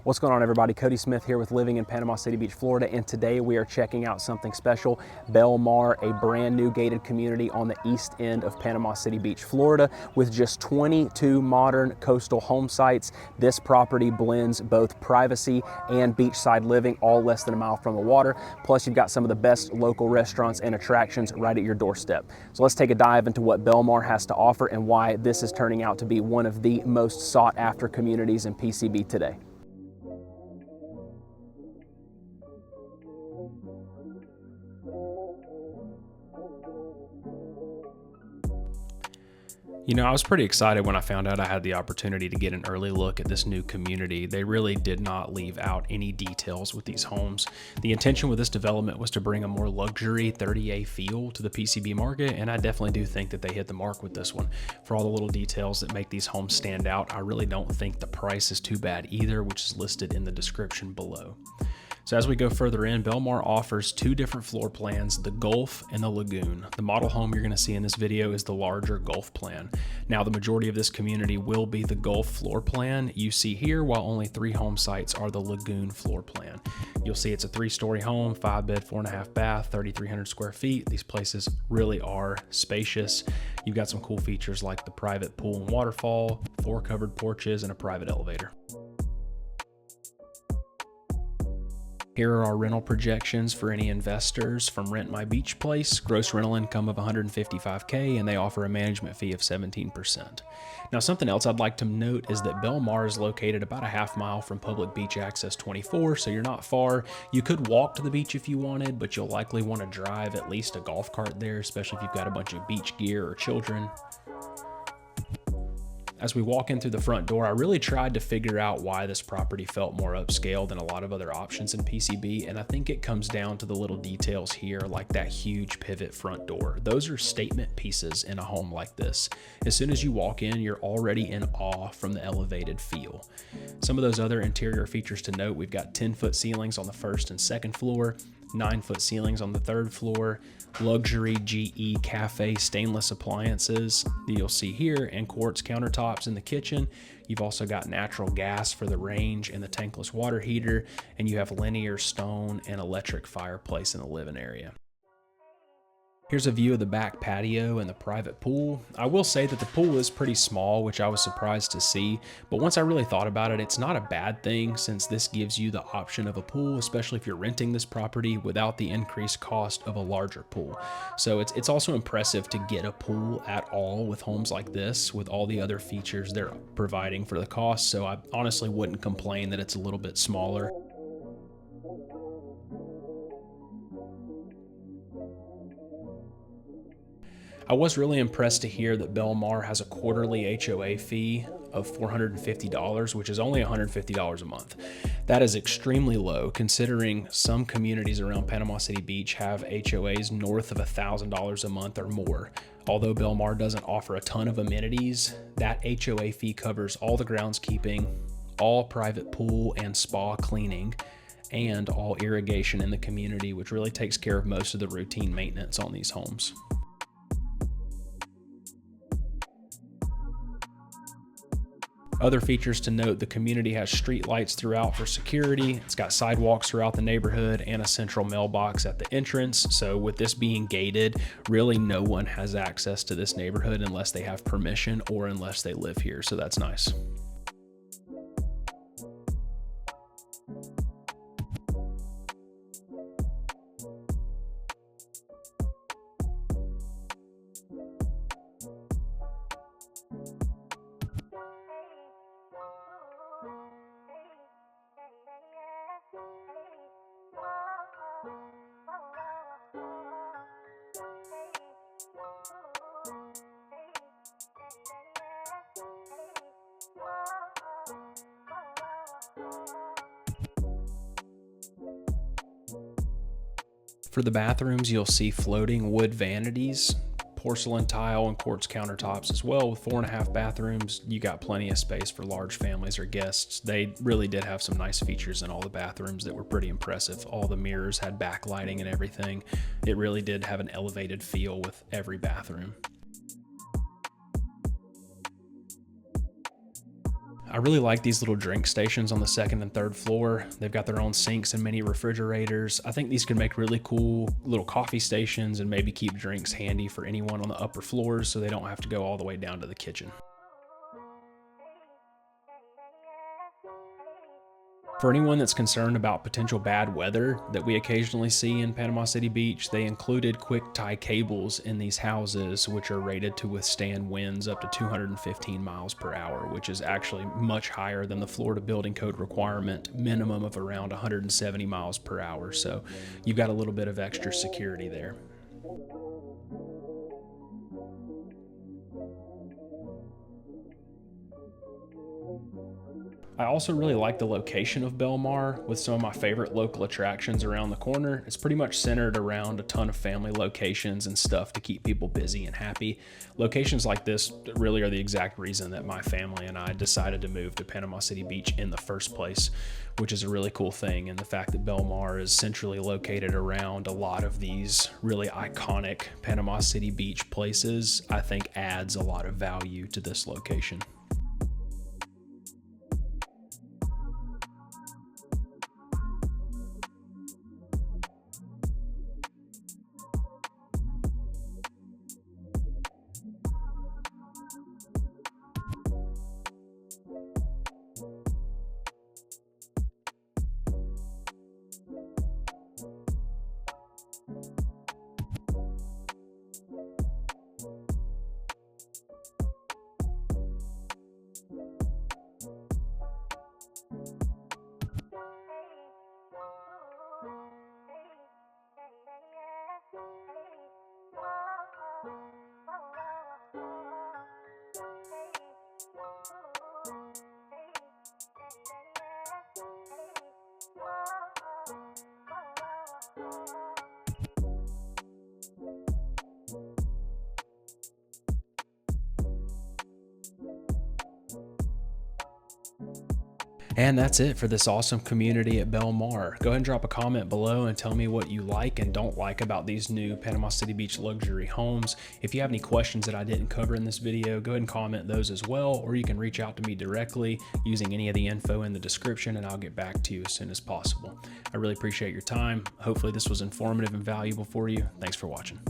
What's going on, everybody? Cody Smith here with Living in Panama City Beach, Florida, and today we are checking out something special. Bel Mar, a brand new gated community on the east end of Panama City Beach, Florida, with just 22 modern coastal home sites. This property blends both privacy and beachside living, all less than a mile from the water. Plus, you've got some of the best local restaurants and attractions right at your doorstep. So let's take a dive into what Bel Mar has to offer and why this is turning out to be one of the most sought after communities in PCB today. You know, I was pretty excited when I found out I had the opportunity to get an early look at this new community. They really did not leave out any details with these homes. The intention with this development was to bring a more luxury 30A feel to the PCB market, and I definitely do think that they hit the mark with this one. For all the little details that make these homes stand out, I really don't think the price is too bad either, which is listed in the description below. So as we go further in, Bel Mar offers two different floor plans, the Gulf and the Lagoon. The model home you're gonna see in this video is the larger Gulf plan. Now, the majority of this community will be the Gulf floor plan you see here, while only 3 home sites are the Lagoon floor plan. You'll see it's a 3-story home, 5-bed, 4.5 bath, 3,300 square feet. These places really are spacious. You've got some cool features like the private pool and waterfall, 4 covered porches, and a private elevator. Here are our rental projections for any investors from Rent My Beach Place. Gross rental income of $155K, and they offer a management fee of 17%. Now, something else I'd like to note is that Bel Mar is located about a half mile from Public Beach Access 24, so you're not far. You could walk to the beach if you wanted, but you'll likely want to drive at least a golf cart there, especially if you've got a bunch of beach gear or children. As we walk in through the front door, I really tried to figure out why this property felt more upscale than a lot of other options in PCB, and I think it comes down to the little details here, like that huge pivot front door. Those are statement pieces in a home like this. As soon as you walk in, you're already in awe from the elevated feel. Some of those other interior features to note: we've got 10-foot ceilings on the first and second floor, 9-foot ceilings on the third floor, luxury GE cafe stainless appliances that you'll see here, and quartz countertops in the kitchen. You've also got natural gas for the range and the tankless water heater, and you have linear stone and electric fireplace in the living area. Here's a view of the back patio and the private pool. I will say that the pool is pretty small, which I was surprised to see, but once I really thought about it, it's not a bad thing, since this gives you the option of a pool, especially if you're renting this property, without the increased cost of a larger pool. So it's also impressive to get a pool at all with homes like this, with all the other features they're providing for the cost. So I honestly wouldn't complain that it's a little bit smaller. I was really impressed to hear that Bel Mar has a quarterly HOA fee of $450, which is only $150 a month. That is extremely low, considering some communities around Panama City Beach have HOAs north of $1,000 a month or more. Although Bel Mar doesn't offer a ton of amenities, that HOA fee covers all the groundskeeping, all private pool and spa cleaning, and all irrigation in the community, which really takes care of most of the routine maintenance on these homes. Other features to note: the community has street lights throughout for security. It's got sidewalks throughout the neighborhood and a central mailbox at the entrance. So with this being gated, really no one has access to this neighborhood unless they have permission or unless they live here. So that's nice. For the bathrooms, you'll see floating wood vanities, porcelain tile, and quartz countertops as well. With 4.5 bathrooms, you got plenty of space for large families or guests. They really did have some nice features in all the bathrooms that were pretty impressive. All the mirrors had backlighting and everything. It really did have an elevated feel with every bathroom. I really like these little drink stations on the second and third floor. They've got their own sinks and mini refrigerators. I think these could make really cool little coffee stations and maybe keep drinks handy for anyone on the upper floors so they don't have to go all the way down to the kitchen. For anyone that's concerned about potential bad weather that we occasionally see in Panama City Beach, they included quick tie cables in these houses, which are rated to withstand winds up to 215 miles per hour, which is actually much higher than the Florida Building Code requirement, minimum of around 170 miles per hour. So you've got a little bit of extra security there. I also really like the location of Bel Mar with some of my favorite local attractions around the corner. It's pretty much centered around a ton of family locations and stuff to keep people busy and happy. Locations like this really are the exact reason that my family and I decided to move to Panama City Beach in the first place, which is a really cool thing. And the fact that Bel Mar is centrally located around a lot of these really iconic Panama City Beach places, I think adds a lot of value to this location. And that's it for this awesome community at Bel Mar. Go ahead and drop a comment below and tell me what you like and don't like about these new Panama City Beach luxury homes. If you have any questions that I didn't cover in this video, go ahead and comment those as well, or you can reach out to me directly using any of the info in the description and I'll get back to you as soon as possible. I really appreciate your time. Hopefully this was informative and valuable for you. Thanks for watching.